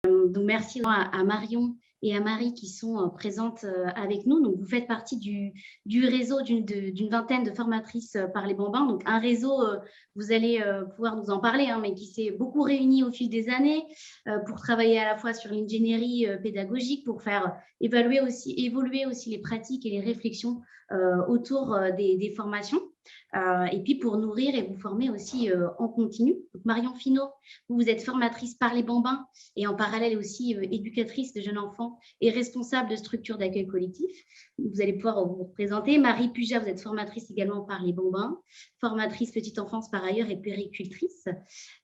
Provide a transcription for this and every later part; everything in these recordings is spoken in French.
Donc merci à Marion et à Marie qui sont présentes avec nous. Donc, vous faites partie du réseau d'une vingtaine de formatrices par les bambins. Donc, un réseau, vous allez pouvoir nous en parler, hein, mais qui s'est beaucoup réuni au fil des années pour travailler à la fois sur l'ingénierie pédagogique, pour faire évoluer aussi les pratiques et les réflexions autour des formations. Et puis pour nourrir et vous former aussi en continu. Donc, Marion Finot, vous êtes formatrice par les bambins et en parallèle aussi éducatrice de jeunes enfants et responsable de structures d'accueil collectif. Vous allez pouvoir vous présenter. Marie Puja, vous êtes formatrice également par les bambins, formatrice petite enfance par ailleurs et péricultrice.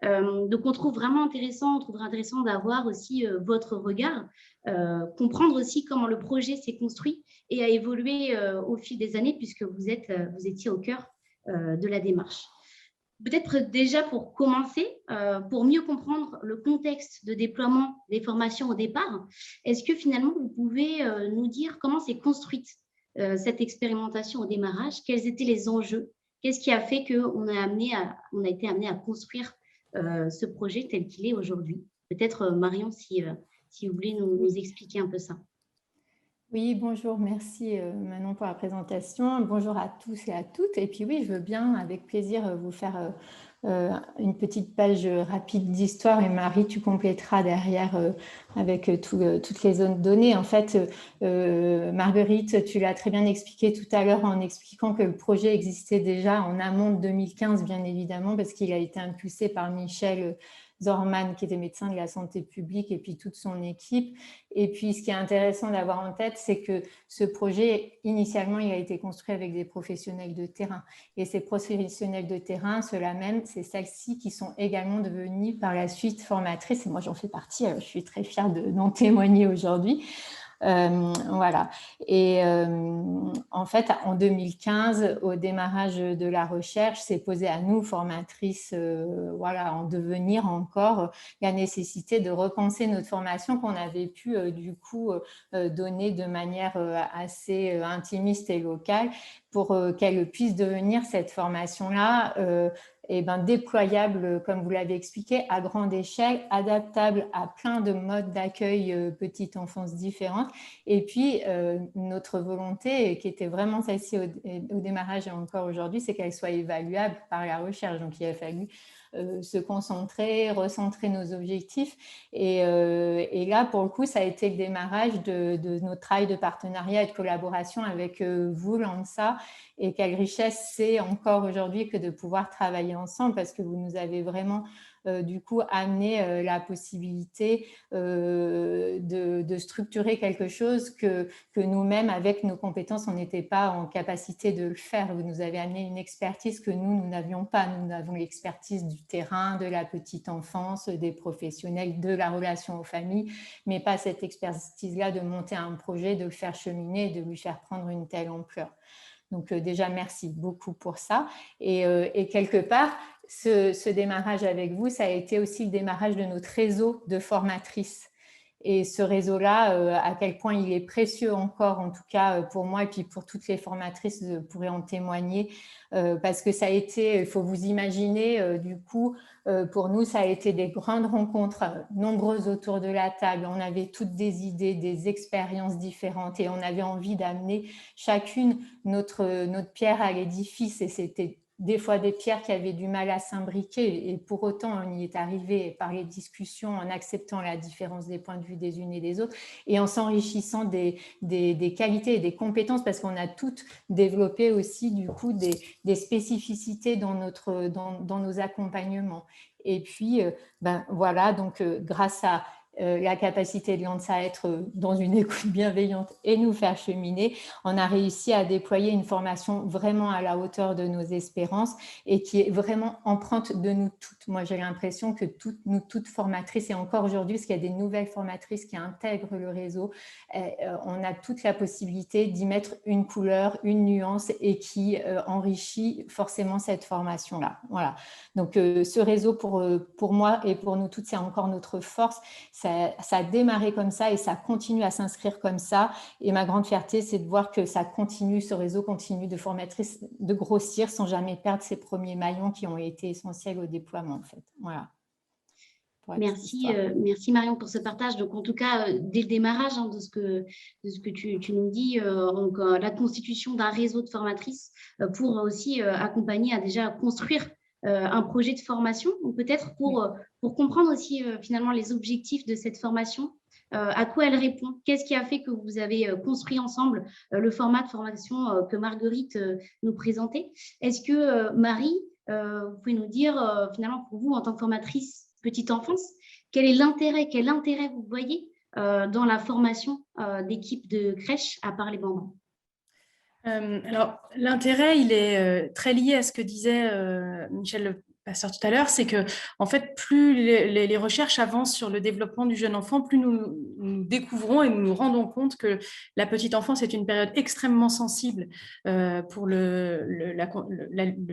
Donc on trouverait intéressant d'avoir aussi votre regard, comprendre aussi comment le projet s'est construit et a évolué au fil des années puisque vous étiez au cœur de la démarche. Peut-être déjà pour commencer, pour mieux comprendre le contexte de déploiement des formations au départ, est-ce que finalement vous pouvez nous dire comment s'est construite cette expérimentation au démarrage? Quels étaient les enjeux? Qu'est-ce qui a fait qu'on a été amené à construire ce projet tel qu'il est aujourd'hui? Peut-être Marion, si vous voulez nous expliquer un peu ça. Oui, bonjour, merci Manon pour la présentation. Bonjour à tous et à toutes. Et puis oui, je veux bien avec plaisir vous faire une petite page rapide d'histoire et Marie, tu compléteras derrière avec toutes les zones données. En fait, Marguerite, tu l'as très bien expliqué tout à l'heure en expliquant que le projet existait déjà en amont de 2015, bien évidemment, parce qu'il a été impulsé par Michel Zorman, qui était médecin de la santé publique, et puis toute son équipe. Et puis, ce qui est intéressant d'avoir en tête, c'est que ce projet, initialement, il a été construit avec des professionnels de terrain. Et ces professionnels de terrain, ceux-là même, c'est celles-ci qui sont également devenues par la suite formatrices. Et moi, j'en fais partie. Je suis très fière d'en témoigner aujourd'hui. Voilà. Et en fait, en 2015, au démarrage de la recherche, c'est posé à nous, formatrices, voilà, en devenir encore, la nécessité de repenser notre formation qu'on avait pu du coup donner de manière assez intimiste et locale pour qu'elle puisse devenir cette formation-là déployable, comme vous l'avez expliqué, à grande échelle, adaptable à plein de modes d'accueil petite enfance différentes. Et puis, notre volonté, qui était vraiment celle-ci au démarrage et encore aujourd'hui, c'est qu'elle soit évaluable par la recherche. Donc, il a fallu se concentrer, recentrer nos objectifs. Et là, pour le coup, ça a été le démarrage de notre travail de partenariat et de collaboration avec vous, l'ANSA. Et quelle richesse c'est encore aujourd'hui que de pouvoir travailler ensemble parce que vous nous avez vraiment du coup amené la possibilité de structurer quelque chose que nous-mêmes, avec nos compétences, on n'était pas en capacité de le faire. Vous nous avez amené une expertise que nous n'avions pas. Nous avons l'expertise du terrain, de la petite enfance, des professionnels, de la relation aux familles, mais pas cette expertise-là de monter un projet, de le faire cheminer, de lui faire prendre une telle ampleur. Donc déjà, merci beaucoup pour ça. Et quelque part, ce démarrage avec vous, ça a été aussi le démarrage de notre réseau de formatrices. Et ce réseau-là, à quel point il est précieux encore, en tout cas pour moi et puis pour toutes les formatrices, je pourrais en témoigner, parce que ça a été, il faut vous imaginer, du coup, pour nous, ça a été des grandes rencontres, nombreuses autour de la table. On avait toutes des idées, des expériences différentes et on avait envie d'amener chacune notre pierre à l'édifice et c'était des fois des pierres qui avaient du mal à s'imbriquer et pour autant on y est arrivé par les discussions en acceptant la différence des points de vue des unes et des autres et en s'enrichissant des qualités et des compétences parce qu'on a toutes développé aussi du coup des spécificités dans nos accompagnements. Et puis voilà, donc grâce à la capacité de l'ANSA à être dans une écoute bienveillante et nous faire cheminer, on a réussi à déployer une formation vraiment à la hauteur de nos espérances et qui est vraiment empreinte de nous toutes. Moi, j'ai l'impression que nous toutes formatrices, et encore aujourd'hui, parce qu'il y a des nouvelles formatrices qui intègrent le réseau, on a toute la possibilité d'y mettre une couleur, une nuance et qui enrichit forcément cette formation-là. Voilà. Donc, ce réseau, pour moi et pour nous toutes, c'est encore notre force. Ça a démarré comme ça et ça continue à s'inscrire comme ça. Et ma grande fierté, c'est de voir que ça continue, ce réseau continue de formatrices, de grossir sans jamais perdre ces premiers maillons qui ont été essentiels au déploiement, en fait. Voilà. pour la petite Merci, histoire. merci Marion pour ce partage. Donc, en tout cas, dès le démarrage de ce que tu nous dis, donc, la constitution d'un réseau de formatrices pour aussi accompagner à déjà construire un projet de formation, ou peut-être pour comprendre aussi finalement les objectifs de cette formation, à quoi elle répond, qu'est-ce qui a fait que vous avez construit ensemble le format de formation que Marguerite nous présentait. Est-ce que Marie, vous pouvez nous dire finalement pour vous en tant que formatrice petite enfance, quel intérêt vous voyez dans la formation d'équipe de crèche à part les bambins? Alors, l'intérêt, il est très lié à ce que disait Michel Le Passeur tout à l'heure, c'est que, en fait, plus les recherches avancent sur le développement du jeune enfant, plus nous découvrons et nous nous rendons compte que la petite enfance est une période extrêmement sensible pour les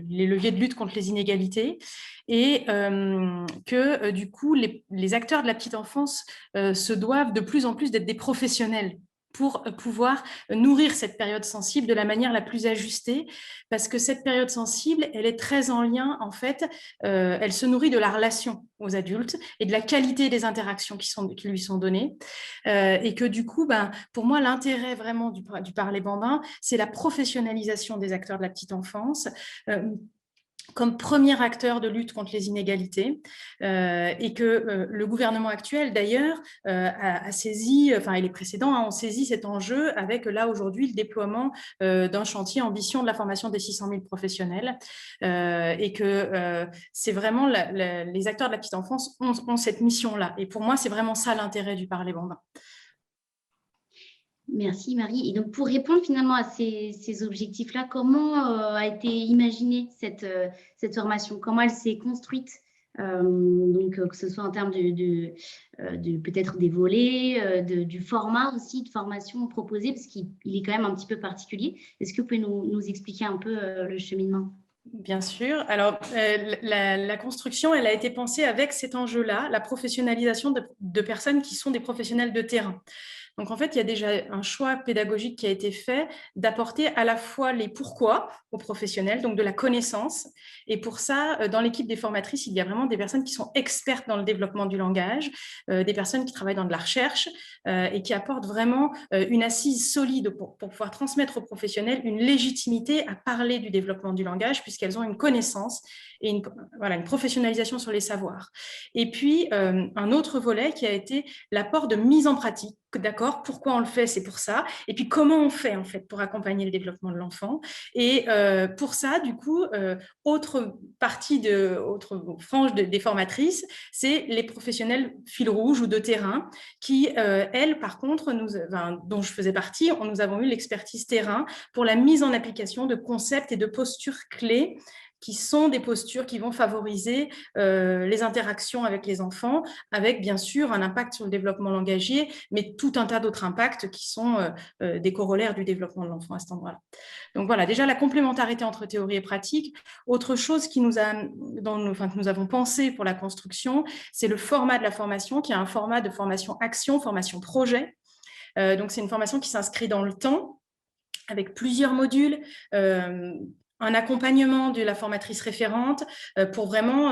leviers de lutte contre les inégalités, et que, du coup, les acteurs de la petite enfance se doivent de plus en plus d'être des professionnels pour pouvoir nourrir cette période sensible de la manière la plus ajustée, parce que cette période sensible, elle est très en lien, en fait, elle se nourrit de la relation aux adultes et de la qualité des interactions qui lui sont données, et que du coup, pour moi, l'intérêt vraiment du parler bambin, c'est la professionnalisation des acteurs de la petite enfance, comme premier acteur de lutte contre les inégalités, et que le gouvernement actuel, d'ailleurs, a saisi, enfin, et les précédents ont saisi cet enjeu avec, là, aujourd'hui, le déploiement d'un chantier ambition de la formation des 600 000 professionnels, et que c'est vraiment les acteurs de la petite enfance ont cette mission-là. Et pour moi, c'est vraiment ça l'intérêt du parler bambin. Merci Marie. Et donc pour répondre finalement à ces objectifs-là, comment a été imaginée cette formation? Comment elle s'est construite? Donc que ce soit en termes de peut-être des volets, du format aussi de formation proposé, parce qu'il est quand même un petit peu particulier. Est-ce que vous pouvez nous expliquer un peu le cheminement? Bien sûr. Alors, la construction, elle a été pensée avec cet enjeu-là, la professionnalisation de personnes qui sont des professionnels de terrain. Donc, en fait, il y a déjà un choix pédagogique qui a été fait d'apporter à la fois les pourquoi aux professionnels, donc de la connaissance. Et pour ça, dans l'équipe des formatrices, il y a vraiment des personnes qui sont expertes dans le développement du langage, des personnes qui travaillent dans de la recherche et qui apportent vraiment une assise solide pour pouvoir transmettre aux professionnels une légitimité à parler du développement du langage, puisqu'elles ont une connaissance et une professionnalisation sur les savoirs. Et puis, un autre volet qui a été l'apport de mise en pratique. D'accord, pourquoi on le fait, c'est pour ça. Et puis, comment on fait, en fait, pour accompagner le développement de l'enfant. Et pour ça, du coup, autre frange des formatrices, c'est les professionnels fil rouge ou de terrain qui, elles, par contre, dont je faisais partie, nous avons eu l'expertise terrain pour la mise en application de concepts et de postures clés qui sont des postures qui vont favoriser les interactions avec les enfants, avec bien sûr un impact sur le développement langagier, mais tout un tas d'autres impacts qui sont des corollaires du développement de l'enfant à cet endroit-là. Donc voilà, déjà la complémentarité entre théorie et pratique. Autre chose que nous avons pensé pour la construction, c'est le format de la formation, qui est un format de formation action, formation projet. Donc c'est une formation qui s'inscrit dans le temps, avec plusieurs modules, un accompagnement de la formatrice référente pour vraiment,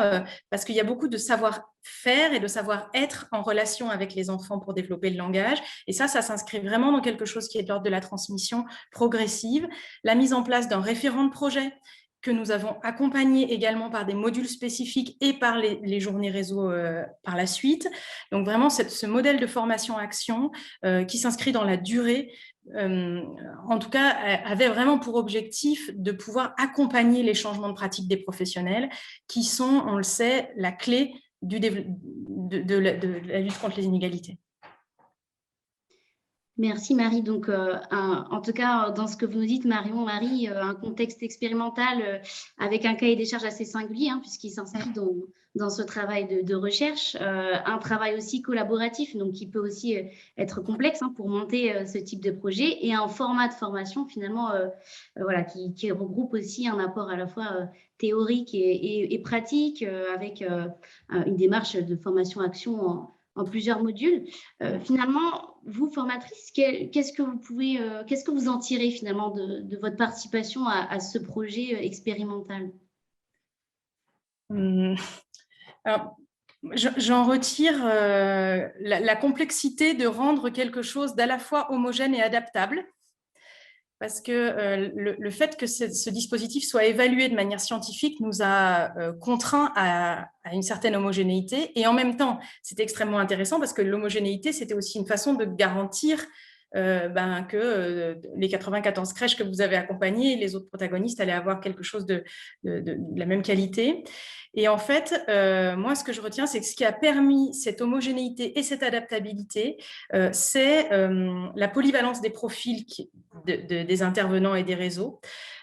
parce qu'il y a beaucoup de savoir-faire et de savoir-être en relation avec les enfants pour développer le langage. Et ça s'inscrit vraiment dans quelque chose qui est de l'ordre de la transmission progressive. La mise en place d'un référent de projet que nous avons accompagné également par des modules spécifiques et par les journées réseau par la suite. Donc vraiment, ce modèle de formation-action qui s'inscrit dans la durée, en tout cas, avait vraiment pour objectif de pouvoir accompagner les changements de pratique des professionnels qui sont, on le sait, la clé de la lutte contre les inégalités. Merci Marie. Donc, en tout cas, dans ce que vous nous dites, Marie, un contexte expérimental avec un cahier des charges assez singulier, puisqu'il s'inscrit dans ce travail de recherche, un travail aussi collaboratif, donc qui peut aussi être complexe pour monter ce type de projet, et un format de formation finalement voilà, qui regroupe aussi un apport à la fois théorique et pratique, avec une démarche de formation-action en plusieurs modules. Finalement, vous, formatrice, qu'est-ce que vous en tirez finalement de votre participation à ce projet expérimental? Alors, J'en retire la complexité de rendre quelque chose d'à la fois homogène et adaptable, parce que le fait que ce dispositif soit évalué de manière scientifique nous a contraints à une certaine homogénéité. Et en même temps, c'était extrêmement intéressant parce que l'homogénéité, c'était aussi une façon de garantir que les 94 crèches que vous avez accompagnées, les autres protagonistes allaient avoir quelque chose de la même qualité. Et en fait, moi, ce que je retiens, c'est que ce qui a permis cette homogénéité et cette adaptabilité, c'est la polyvalence des profils des intervenants et des réseaux,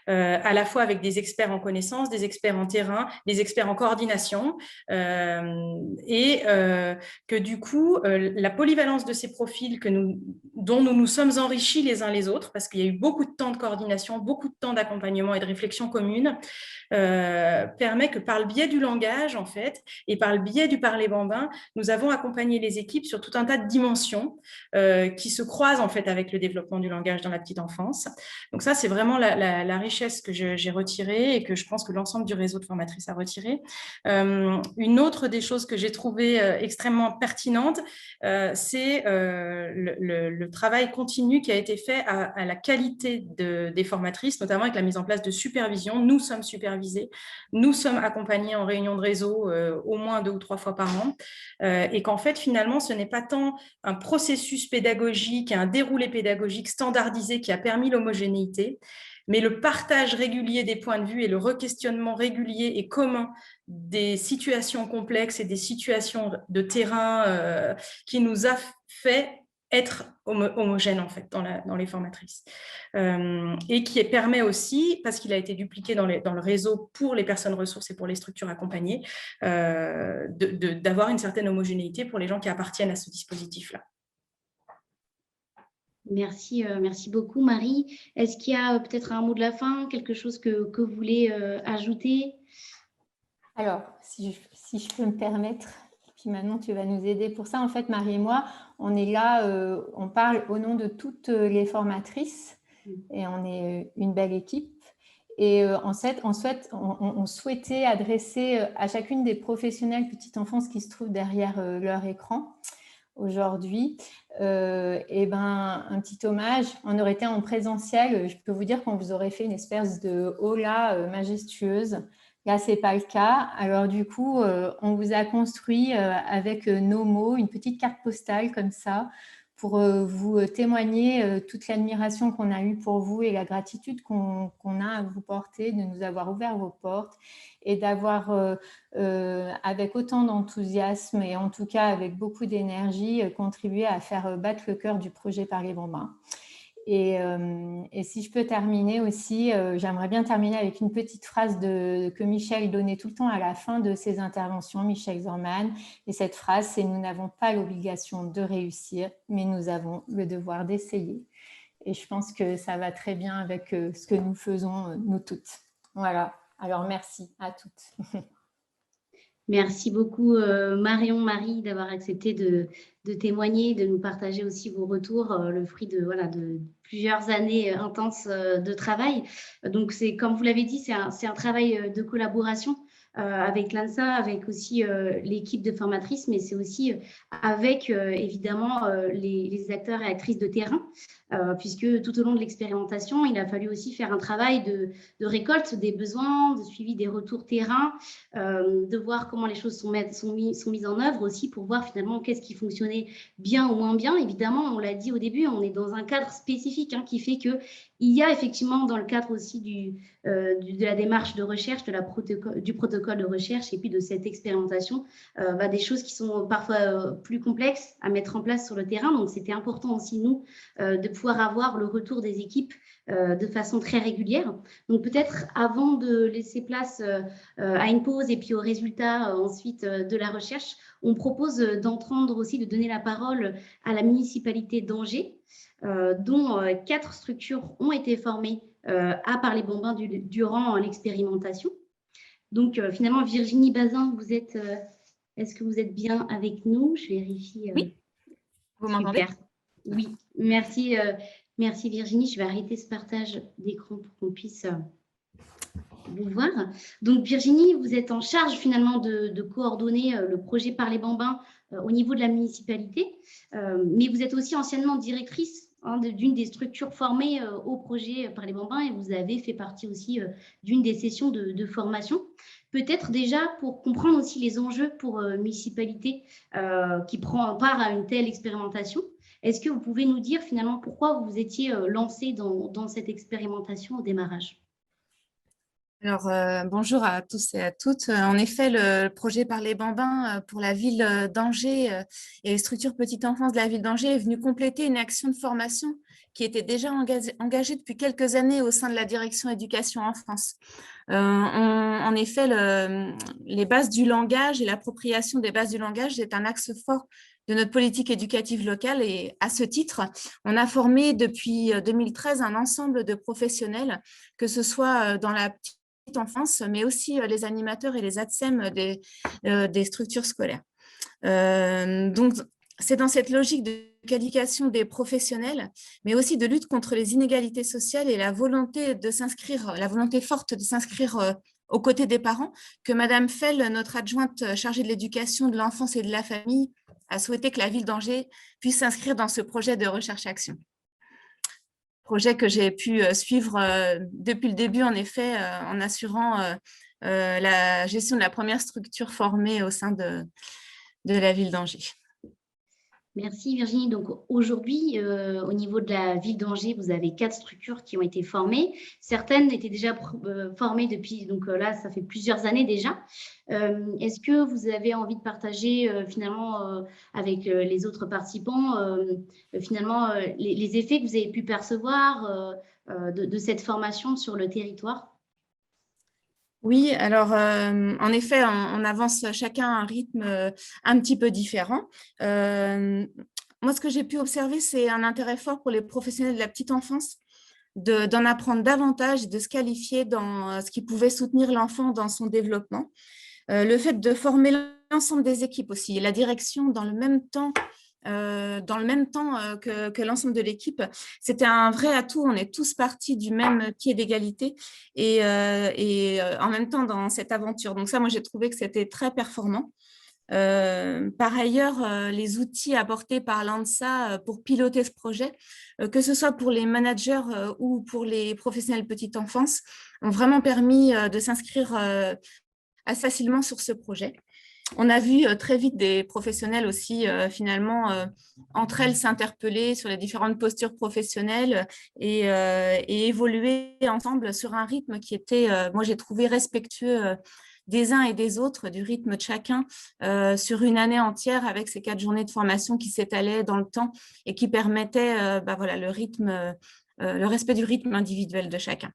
à la fois avec des experts en connaissances, des experts en terrain, des experts en coordination, et que du coup, la polyvalence de ces profils dont nous nous sommes enrichis les uns les autres, parce qu'il y a eu beaucoup de temps de coordination, beaucoup de temps d'accompagnement et de réflexion commune, permet que par le biais du langage, en fait, et par le biais du parler bambin, nous avons accompagné les équipes sur tout un tas de dimensions qui se croisent, en fait, avec le développement du langage dans la petite enfance. Donc ça, c'est vraiment la richesse que j'ai retirée et que je pense que l'ensemble du réseau de formatrices a retiré. Une autre des choses que j'ai trouvées extrêmement pertinente, c'est le travail continu qui a été fait à la qualité des formatrices, notamment avec la mise en place de supervision. Nous sommes supervisés, nous sommes accompagnés en réunion de réseau au moins 2 ou 3 fois par an, et qu'en fait, finalement, ce n'est pas tant un processus pédagogique et un déroulé pédagogique standardisé qui a permis l'homogénéité, mais le partage régulier des points de vue et le requestionnement régulier et commun des situations complexes et des situations de terrain qui nous a fait être homogène en fait dans les formatrices, et qui permet aussi, parce qu'il a été dupliqué dans le réseau pour les personnes ressources et pour les structures accompagnées, d'avoir une certaine homogénéité pour les gens qui appartiennent à ce dispositif-là. Merci, merci beaucoup Marie. Est-ce qu'il y a peut-être un mot de la fin, quelque chose que vous voulez ajouter? Alors, si je peux me permettre, puis maintenant tu vas nous aider pour ça. En fait, Marie et moi, on est là, on parle au nom de toutes les formatrices et on est une belle équipe. Et en fait, on souhaitait adresser à chacune des professionnels petite enfance qui se trouvent derrière leur écran aujourd'hui, un petit hommage. On aurait été en présentiel, je peux vous dire qu'on vous aurait fait une espèce de hola majestueuse. Là, ce n'est pas le cas. Alors du coup, on vous a construit avec nos mots une petite carte postale comme ça pour vous témoigner toute l'admiration qu'on a eue pour vous et la gratitude qu'on a à vous porter, de nous avoir ouvert vos portes et d'avoir, avec autant d'enthousiasme et en tout cas avec beaucoup d'énergie, contribué à faire battre le cœur du projet Parler Bambin. Et si je peux terminer aussi, j'aimerais bien terminer avec une petite phrase que Michel donnait tout le temps à la fin de ses interventions, Michel Zorman. Et cette phrase, c'est « Nous n'avons pas l'obligation de réussir, mais nous avons le devoir d'essayer ». Et je pense que ça va très bien avec ce que nous faisons, nous toutes. Voilà. Alors, merci à toutes. Merci beaucoup Marion, Marie, d'avoir accepté de témoigner, de nous partager aussi vos retours, le fruit de plusieurs années intenses de travail. Donc, comme vous l'avez dit, c'est un travail de collaboration avec l'ANSA, avec aussi l'équipe de formatrices, mais c'est aussi avec évidemment les acteurs et actrices de terrain, puisque tout au long de l'expérimentation, il a fallu aussi faire un travail de récolte des besoins, de suivi des retours terrain, de voir comment les choses sont mises en œuvre aussi pour voir finalement qu'est-ce qui fonctionnait bien ou moins bien. Évidemment, on l'a dit au début, on est dans un cadre spécifique qui fait qu'il y a effectivement dans le cadre aussi de la démarche de recherche, du protocole de recherche et puis de cette expérimentation, des choses qui sont parfois plus complexes à mettre en place sur le terrain. Donc, c'était important aussi, nous, de pouvoir avoir le retour des équipes de façon très régulière. Donc, peut-être avant de laisser place à une pause et puis aux résultats ensuite de la recherche, on propose d'entendre aussi, de donner la parole à la municipalité d'Angers, dont 4 structures ont été formées à Parler Bambin durant l'expérimentation. Donc, finalement, Virginie Bazin, est-ce que vous êtes bien avec nous? Je vérifie. Oui, vous m'entendez? Oui, merci, merci Virginie. Je vais arrêter ce partage d'écran pour qu'on puisse vous voir. Donc Virginie, vous êtes en charge finalement de coordonner le projet Parler Bambins au niveau de la municipalité, mais vous êtes aussi anciennement directrice d'une des structures formées au projet Parler Bambins et vous avez fait partie aussi d'une des sessions de formation. Peut-être déjà pour comprendre aussi les enjeux pour municipalité qui prend part à une telle expérimentation. Est-ce que vous pouvez nous dire finalement pourquoi vous étiez lancé dans cette expérimentation au démarrage? Alors, bonjour à tous et à toutes. En effet, le projet Parler Bambins pour la ville d'Angers et les structures petite enfance de la ville d'Angers est venu compléter une action de formation qui était déjà engagée depuis quelques années au sein de la direction éducation en France. En effet, les bases du langage et l'appropriation des bases du langage est un axe fort de notre politique éducative locale et à ce titre, on a formé depuis 2013 un ensemble de professionnels, que ce soit dans la petite enfance, mais aussi les animateurs et les ATSEM des structures scolaires. Donc, c'est dans cette logique de qualification des professionnels, mais aussi de lutte contre les inégalités sociales et la volonté forte de s'inscrire aux côtés des parents, que Madame Fell, notre adjointe chargée de l'éducation de l'enfance et de la famille, a souhaité que la ville d'Angers puisse s'inscrire dans ce projet de recherche-action. Projet que j'ai pu suivre depuis le début, en effet, en assurant la gestion de la première structure formée au sein de la ville d'Angers. Merci Virginie. Donc aujourd'hui, au niveau de la ville d'Angers, vous avez 4 structures qui ont été formées. Certaines étaient déjà formées depuis, donc là, ça fait plusieurs années déjà. Est-ce que vous avez envie de partager finalement avec les autres participants finalement les effets que vous avez pu percevoir de cette formation sur le territoire? Oui, alors en effet, on avance chacun à un rythme un petit peu différent. Moi, ce que j'ai pu observer, c'est un intérêt fort pour les professionnels de la petite enfance d'en apprendre davantage et de se qualifier dans ce qui pouvait soutenir l'enfant dans son développement. Le fait de former l'ensemble des équipes aussi, et la direction dans le même temps que l'ensemble de l'équipe. C'était un vrai atout. On est tous partis du même pied d'égalité et en même temps dans cette aventure. Donc ça, moi, j'ai trouvé que c'était très performant. Par ailleurs, les outils apportés par l'ANSA pour piloter ce projet, que ce soit pour les managers ou pour les professionnels petite enfance, ont vraiment permis de s'inscrire assez facilement sur ce projet. On a vu très vite des professionnels aussi, finalement, entre elles s'interpeller sur les différentes postures professionnelles et évoluer ensemble sur un rythme qui était, moi j'ai trouvé respectueux des uns et des autres, du rythme de chacun, sur une année entière avec ces 4 journées de formation qui s'étalaient dans le temps et qui permettaient voilà, le respect du rythme individuel de chacun.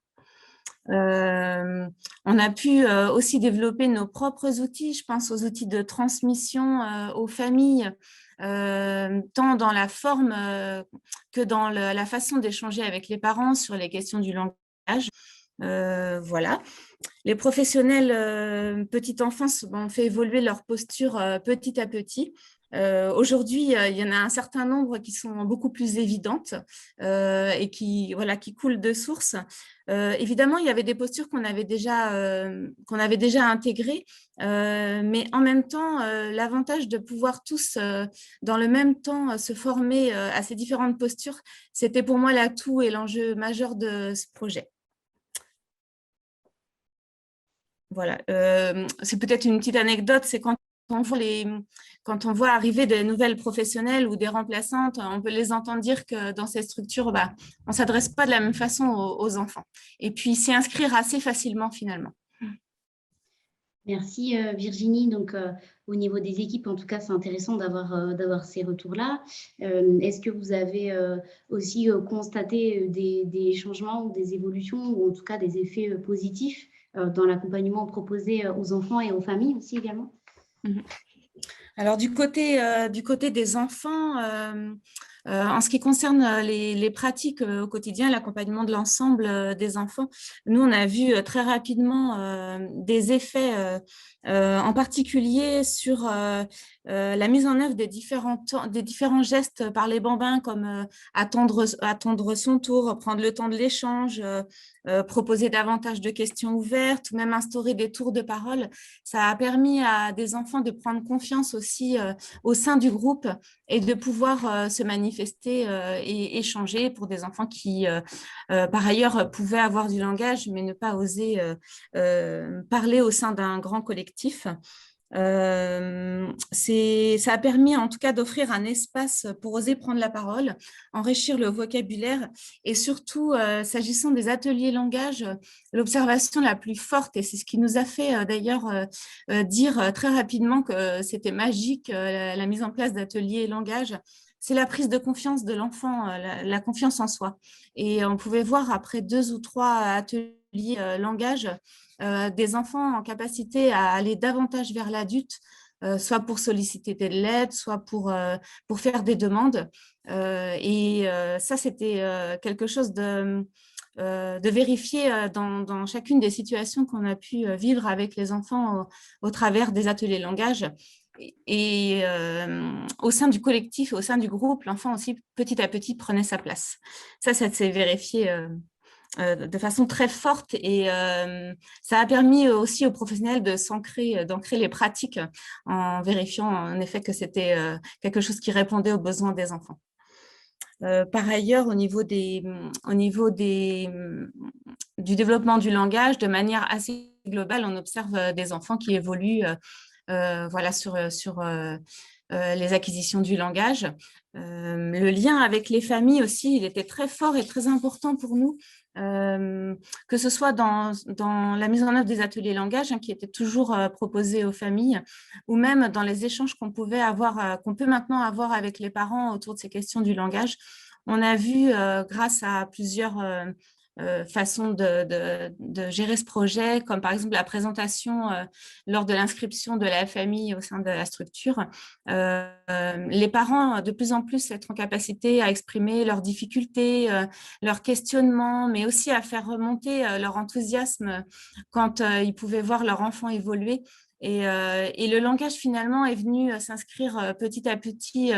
On a pu aussi développer nos propres outils, je pense aux outils de transmission aux familles, tant dans la forme que dans la façon d'échanger avec les parents sur les questions du langage. Voilà. Les professionnels petite enfance ont fait évoluer leur posture petit à petit. Aujourd'hui, il y en a un certain nombre qui sont beaucoup plus évidentes et qui coulent de source. Évidemment, il y avait des postures qu'on avait déjà intégrées, mais en même temps, l'avantage de pouvoir tous, dans le même temps, se former à ces différentes postures, c'était pour moi l'atout et l'enjeu majeur de ce projet. Voilà, c'est peut-être une petite anecdote, c'est quand on voit arriver des nouvelles professionnelles ou des remplaçantes, on peut les entendre dire que dans ces structures, on ne s'adresse pas de la même façon aux enfants. Et puis s'y inscrire assez facilement finalement. Merci Virginie. Donc, au niveau des équipes, en tout cas, c'est intéressant d'avoir ces retours-là. Est-ce que vous avez aussi constaté des changements ou des évolutions ou en tout cas des effets positifs dans l'accompagnement proposé aux enfants et aux familles aussi également? Alors, du côté des enfants, en ce qui concerne les pratiques au quotidien, l'accompagnement de l'ensemble des enfants, nous, on a vu très rapidement des effets, en particulier sur la mise en œuvre des différents gestes par les bambins, comme attendre son tour, prendre le temps de l'échange, proposer davantage de questions ouvertes, ou même instaurer des tours de parole. Ça a permis à des enfants de prendre confiance aussi au sein du groupe et de pouvoir se manifester et échanger, pour des enfants qui, par ailleurs, pouvaient avoir du langage, mais ne pas oser parler au sein d'un grand collectif. Ça a permis en tout cas d'offrir un espace pour oser prendre la parole, enrichir le vocabulaire, et surtout, s'agissant des ateliers langage, l'observation la plus forte, et c'est ce qui nous a fait d'ailleurs dire très rapidement que c'était magique, la mise en place d'ateliers langage, c'est la prise de confiance de l'enfant, la confiance en soi. Et on pouvait voir après 2 ou 3 ateliers langage, des enfants en capacité à aller davantage vers l'adulte, soit pour solliciter de l'aide, soit pour faire des demandes. Ça, c'était quelque chose de vérifier dans chacune des situations qu'on a pu vivre avec les enfants au travers des ateliers langage. Et au sein du collectif, au sein du groupe, l'enfant aussi, petit à petit, prenait sa place. Ça s'est vérifié de façon très forte, et ça a permis aussi aux professionnels d'ancrer les pratiques, en vérifiant en effet que c'était quelque chose qui répondait aux besoins des enfants. Par ailleurs, au niveau du développement du langage, de manière assez globale, on observe des enfants qui évoluent voilà, sur les acquisitions du langage. Le lien avec les familles aussi, il était très fort et très important pour nous, que ce soit dans la mise en œuvre des ateliers langage, qui étaient toujours proposés aux familles, ou même dans les échanges qu'on peut maintenant avoir avec les parents autour de ces questions du langage. On a vu, grâce à plusieurs façon de gérer ce projet, comme par exemple la présentation lors de l'inscription de la famille au sein de la structure. Les parents, de plus en plus, être en capacité à exprimer leurs difficultés, leurs questionnements, mais aussi à faire remonter leur enthousiasme quand ils pouvaient voir leur enfant évoluer. Et le langage, finalement, est venu s'inscrire petit à petit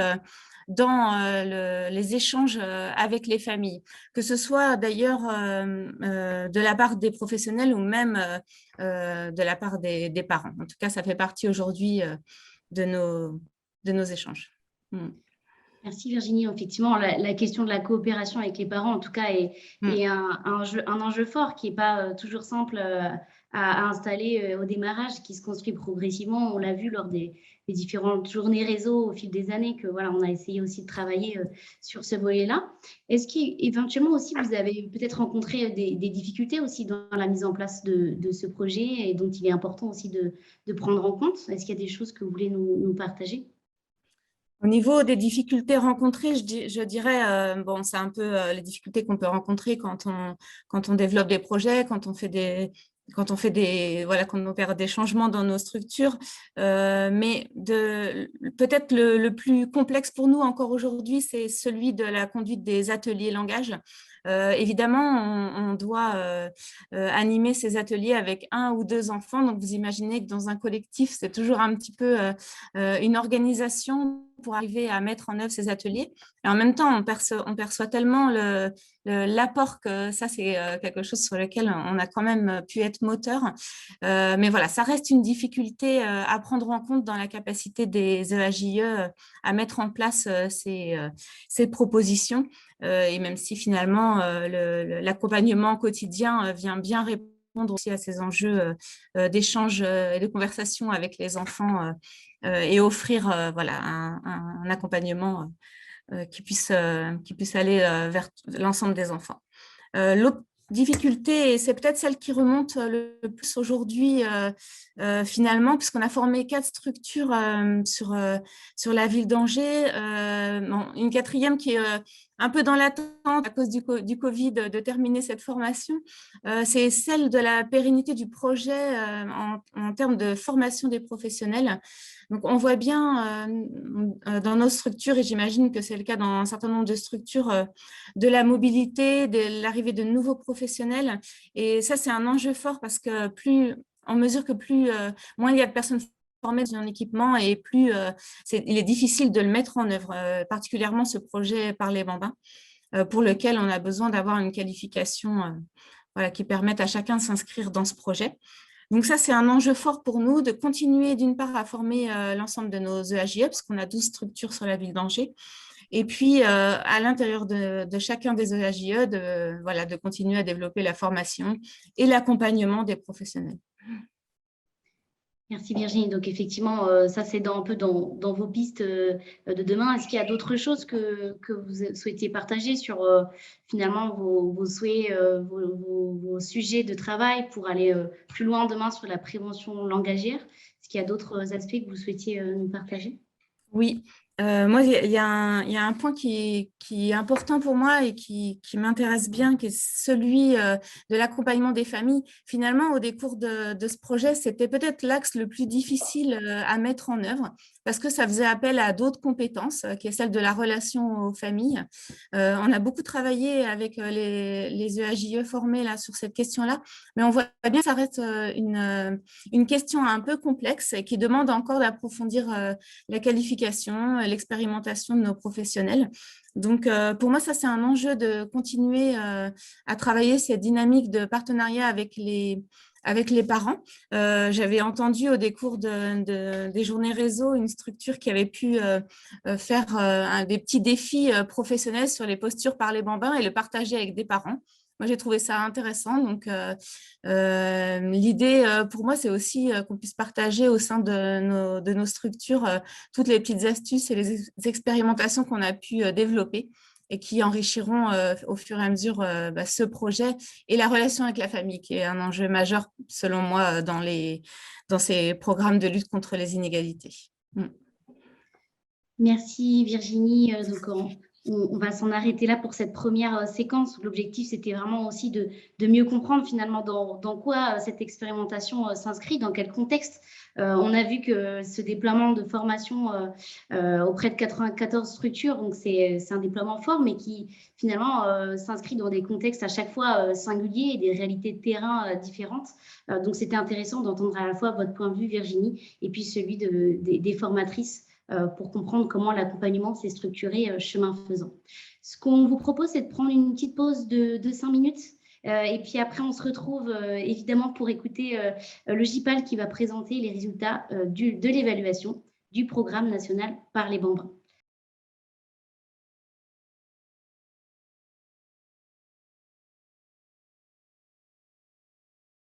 dans les échanges avec les familles, que ce soit d'ailleurs de la part des professionnels ou même de la part des parents. En tout cas, ça fait partie aujourd'hui de nos échanges. Merci Virginie. Effectivement, la question de la coopération avec les parents, en tout cas, est un enjeu fort qui n'est pas toujours simple à installer au démarrage, qui se construit progressivement. On l'a vu lors des différentes journées réseau au fil des années, que voilà, on a essayé aussi de travailler sur ce volet-là. Est-ce qu'éventuellement aussi vous avez peut-être rencontré des difficultés aussi dans la mise en place de ce projet, et dont il est important aussi de prendre en compte? Est-ce qu'il y a des choses que vous voulez nous partager? Au niveau des difficultés rencontrées, je dirais, bon, c'est un peu les difficultés qu'on peut rencontrer quand on développe des projets, quand on opère des changements dans nos structures. Mais peut-être le plus complexe pour nous encore aujourd'hui, c'est celui de la conduite des ateliers langage. Évidemment, on doit animer ces ateliers avec 1 ou 2 enfants. Donc, vous imaginez que dans un collectif, c'est toujours un petit peu une organisation pour arriver à mettre en œuvre ces ateliers. Et en même temps, on perçoit tellement l'apport que ça, c'est quelque chose sur lequel on a quand même pu être moteur. Mais voilà, ça reste une difficulté à prendre en compte dans la capacité des EAJE à mettre en place ces propositions. Et même si finalement, l'accompagnement quotidien vient bien répondre aussi à ces enjeux d'échange et de conversation avec les enfants, et offrir voilà, un accompagnement qui puisse aller vers l'ensemble des enfants. L'autre difficulté, et c'est peut-être celle qui remonte le plus aujourd'hui finalement, puisqu'on a formé 4 structures sur la ville d'Angers, une 4e qui est un peu dans l'attente à cause du Covid de terminer cette formation, c'est celle de la pérennité du projet en termes de formation des professionnels. Donc, on voit bien dans nos structures, et j'imagine que c'est le cas dans un certain nombre de structures, de la mobilité, de l'arrivée de nouveaux professionnels. Et ça, c'est un enjeu fort, parce que on mesure que moins il y a de personnes transformer dans un équipement et plus, il est difficile de le mettre en œuvre, particulièrement ce projet par les bambins, pour lequel on a besoin d'avoir une qualification voilà, qui permette à chacun de s'inscrire dans ce projet. Donc ça, c'est un enjeu fort pour nous de continuer d'une part à former l'ensemble de nos EAJE, parce qu'on a 12 structures sur la ville d'Angers, et puis à l'intérieur de chacun des EAJE, de continuer à développer la formation et l'accompagnement des professionnels. Merci Virginie. Donc effectivement, ça c'est un peu dans vos pistes de demain. Est-ce qu'il y a d'autres choses que vous souhaitiez partager sur finalement vos souhaits, vos sujets de travail pour aller plus loin demain sur la prévention langagière? Est-ce qu'il y a d'autres aspects que vous souhaitiez nous partager? Oui, moi, il y a un point qui est important pour moi et qui m'intéresse bien, qui est celui de l'accompagnement des familles. Finalement, au décours de ce projet, c'était peut-être l'axe le plus difficile à mettre en œuvre parce que ça faisait appel à d'autres compétences, qui est celle de la relation aux familles. On a beaucoup travaillé avec les EAJE formés là, sur cette question-là, mais on voit bien que ça reste une question un peu complexe et qui demande encore d'approfondir la qualification, l'expérimentation de nos professionnels. Donc, pour moi, ça, c'est un enjeu de continuer à travailler cette dynamique de partenariat avec les parents. J'avais entendu au décours des journées réseau une structure qui avait pu faire des petits défis professionnels sur les postures par les bambins et le partager avec des parents. Moi, j'ai trouvé ça intéressant. Donc, l'idée pour moi, c'est aussi qu'on puisse partager au sein de nos structures toutes les petites astuces et les expérimentations qu'on a pu développer et qui enrichiront au fur et à mesure ce projet et la relation avec la famille, qui est un enjeu majeur, selon moi, dans ces programmes de lutte contre les inégalités. Merci Virginie. Donc, on va s'en arrêter là pour cette première séquence. L'objectif, c'était vraiment aussi de mieux comprendre finalement dans quoi cette expérimentation s'inscrit, dans quel contexte. On a vu que ce déploiement de formation auprès de 94 structures, donc c'est un déploiement fort, mais qui finalement s'inscrit dans des contextes à chaque fois singuliers et des réalités de terrain différentes. Donc, c'était intéressant d'entendre à la fois votre point de vue, Virginie, et puis celui des formatrices, pour comprendre comment l'accompagnement s'est structuré chemin faisant. Ce qu'on vous propose, c'est de prendre une petite pause de 5 minutes et puis après, on se retrouve évidemment pour écouter le JPAL qui va présenter les résultats de l'évaluation du programme national par les bambins.